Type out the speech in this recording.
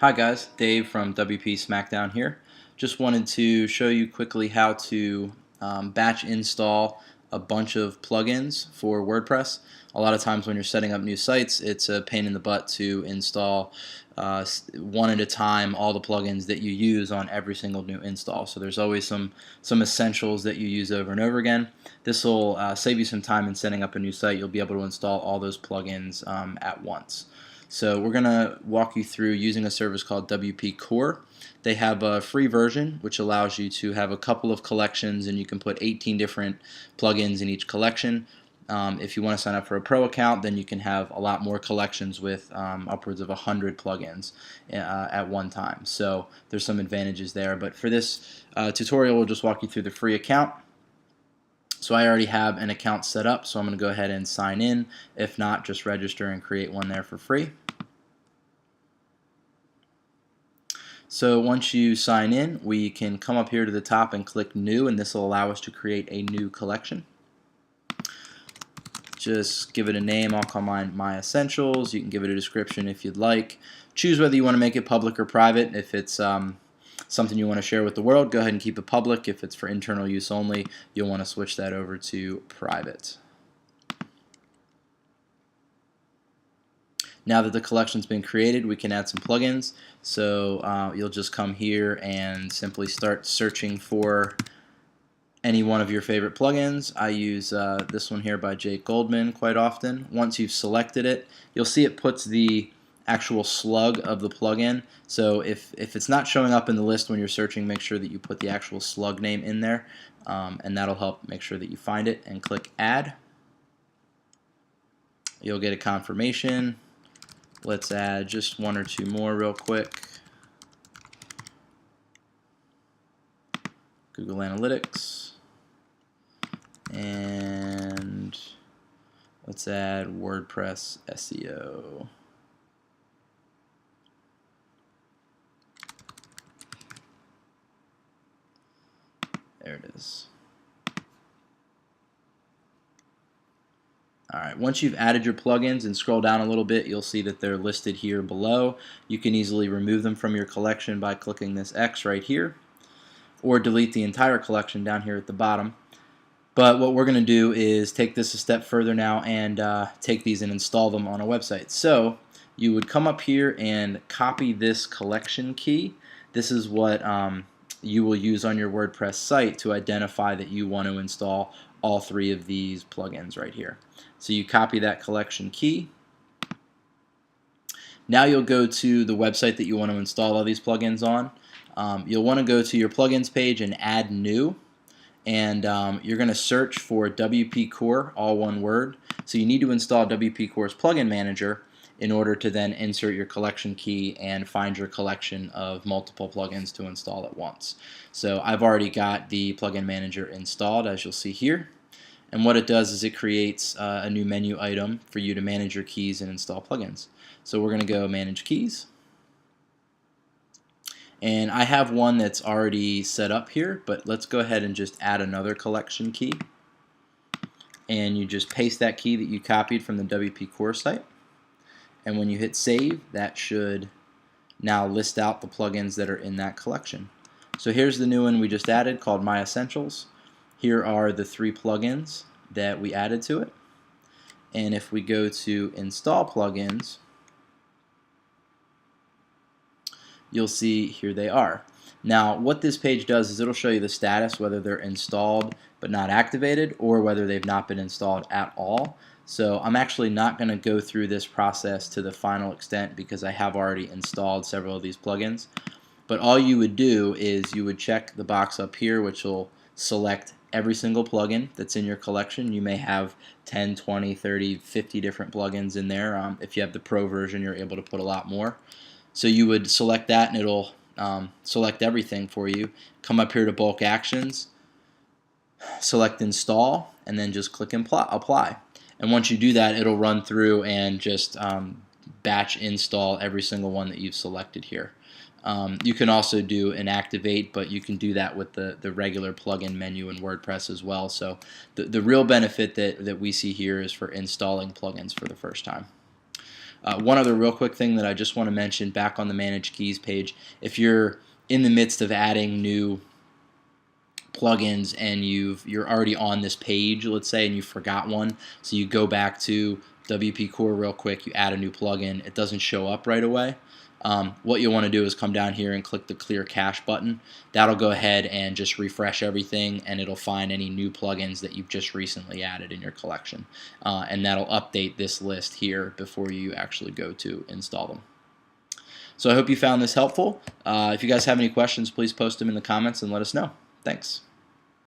Hi guys, Dave from WP SmackDown here. Just wanted to show you quickly how to batch install a bunch of plugins for WordPress. A lot of times when you're setting up new sites, it's a pain in the butt to install one at a time all the plugins that you use on every single new install. So there's always some essentials that you use over and over again. This will save you some time in setting up a new site. You'll be able to install all those plugins at once. So we're going to walk you through using a service called WPCore. They have a free version which allows you to have a couple of collections, and you can put 18 different plugins in each collection. If you want to sign up for a pro account, then you can have a lot more collections with upwards of 100 plugins at one time. So there's some advantages there. But for this tutorial, we'll just walk you through the free account. So I already have an account set up, so I'm going to go ahead and sign in. If not, just register and create one there for free. So once you sign in, we can come up here to the top and click New, and this will allow us to create a new collection. Just give it a name. I'll call mine My Essentials. You can give it a description if you'd like. Choose whether you want to make it public or private. If it's something you want to share with the world, go ahead and keep it public. If it's for internal use only, you'll want to switch that over to private. Now that the collection's been created, we can add some plugins. So you'll just come here and simply start searching for any one of your favorite plugins. I use this one here by Jake Goldman quite often. Once you've selected it, you'll see it puts the actual slug of the plugin. So if it's not showing up in the list when you're searching, make sure that you put the actual slug name in there, and that'll help make sure that you find it, and click Add. You'll get a confirmation. Let's add just one or two more real quick. Google Analytics. And let's add WordPress SEO. There it is. Alright, once you've added your plugins and scroll down a little bit, you'll see that they're listed here below. You can easily remove them from your collection by clicking this X right here, or delete the entire collection down here at the bottom. But what we're going to do is take this a step further now and take these and install them on a website. So you would come up here and copy this collection key. This is what you will use on your WordPress site to identify that you want to install all three of these plugins right here. So you copy that collection key. Now you'll go to the website that you want to install all these plugins on. You'll want to go to your plugins page and add new, and you're going to search for WPCore, all one word. So you need to install WPCore's plugin manager in order to then insert your collection key and find your collection of multiple plugins to install at once. So I've already got the plugin manager installed, as you'll see here. And what it does is it creates a new menu item for you to manage your keys and install plugins. So we're going to go Manage Keys. And I have one that's already set up here, but let's go ahead and just add another collection key. And you just paste that key that you copied from the WPCore site. And when you hit Save, that should now list out the plugins that are in that collection. So here's the new one we just added called My Essentials. Here are the three plugins that we added to it. And if we go to Install Plugins, you'll see here they are. Now what this page does is it'll show you the status, whether they're installed but not activated, or whether they've not been installed at all. So I'm actually not going to go through this process to the final extent because I have already installed several of these plugins. But all you would do is you would check the box up here, which will select every single plugin that's in your collection. You may have 10, 20, 30, 50 different plugins in there. If you have the pro version, you're able to put a lot more. So you would select that, and it'll select everything for you. Come up here to Bulk Actions, select Install, and then just click Apply. And once you do that, it'll run through and just batch install every single one that you've selected here. You can also do an activate, but you can do that with the regular plugin menu in WordPress as well. So the real benefit that we see here is for installing plugins for the first time. One other real quick thing that I just want to mention back on the Manage Keys page, if you're in the midst of adding new plugins and you're already on this page, let's say, and you forgot one, so you go back to WPCore real quick, you add a new plugin, it doesn't show up right away. What you'll want to do is come down here and click the Clear Cache button. That'll go ahead and just refresh everything, and it'll find any new plugins that you've just recently added in your collection. And that'll update this list here before you actually go to install them. So I hope you found this helpful. If you guys have any questions, please post them in the comments and let us know. Thanks.